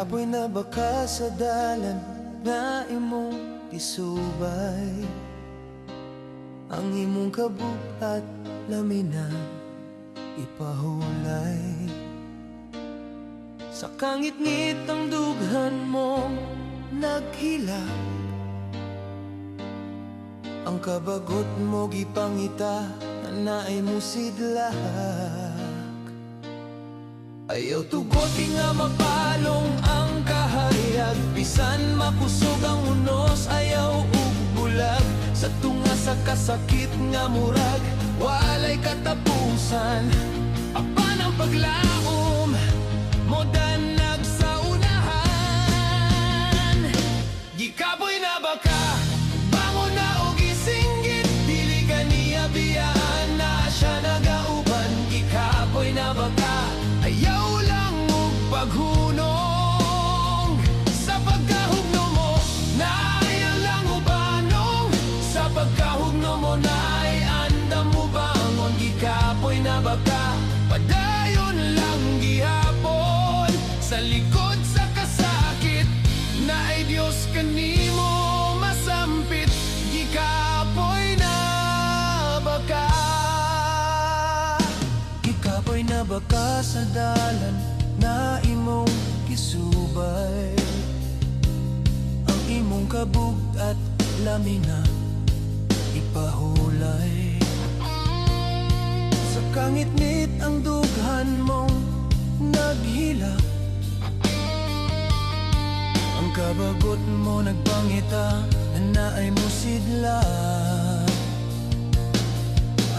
Ikapoy na baka sa dalan na imong isubay, ang imong kabuhat lamina ipahulay. Sa kangit-ngit ang dughan mo naghilak, ang kabagot mo gipangita na naay mo sidlak. Ayaw tugot nga mapalong ang kahayag, bisan makusog ang unos, ayaw ug bulag. Sa tunga sa kasakit nga murag, walay katapusan. Apan ang paglaom, modanag sa unahan. Gikapoy na baka, bangon na o gisinggit, dili ka niya biyaan na siya nagauban. Gikapoy na baka, ayaw lang og paghunong. Sa pagkahugno mo, naayaw lang ubanong. Sa pagkahugno mo, naay andam mo bangon. Gikapoy na baka, padayon lang gihapon. Sa likod sa kasakit, naay Diyos kanimo masampit. Gikapoy na baka, gikapoy na baka sa dalan na imong kisubay, ang imong kabug at lamina ipahulay. Sa kangit-ngit ang dughan mong naghilak, ang kabagot mo nagpangita na naay mo sidlak.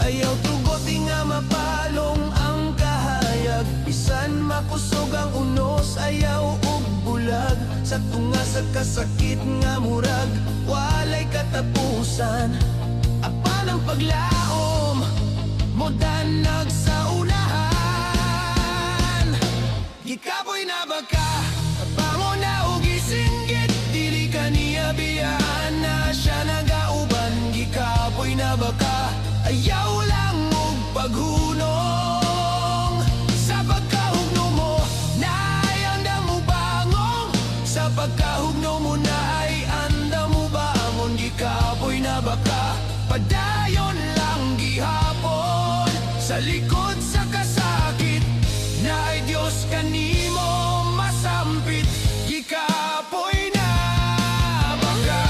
Ayaw tugot nga mapalong ang kahayag, bisan makusog ang unos, ayaw ug bulag. Sa tunga sa kasakit nga murag, walay katapusan. Apan ang paglaom, modanag sa unahan. Gikapoy na baka, bangon na o gisinggit, dili ka niya biyaan na siya nagauban. Gikapoy na baka, ayaw lang og paghunong. Sa pagkahugno mo, naay andam mo bangon. Sa pagkahugno mo, naay andam mo bangon. Gikapoy na baka, padayon lang gihapon. Sa likod sa kasakit, naay Diyos kanimo masampit. Gikapoy na baka.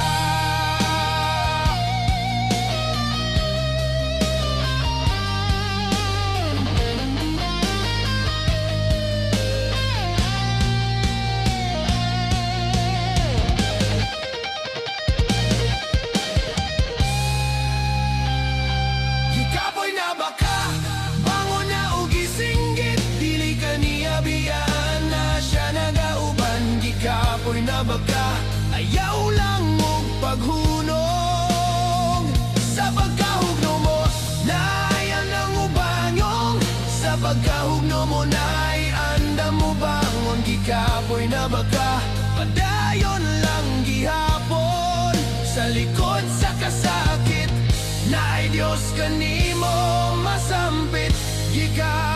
Gikapoy na baka, bangon na o gisinggit, dili ka niya biyaan na siya nagauban. Gikapoy na baka, ayaw lang og paghunong. Sa pagkahugno mo, naay andam mo bangon. Sa pagkahugno mo, naay andam mo bangon. Gikapoy na baka, padayon lang gihapon. Sa likod sa kasakit, naay Diyos kanimo masampit. Gikapoy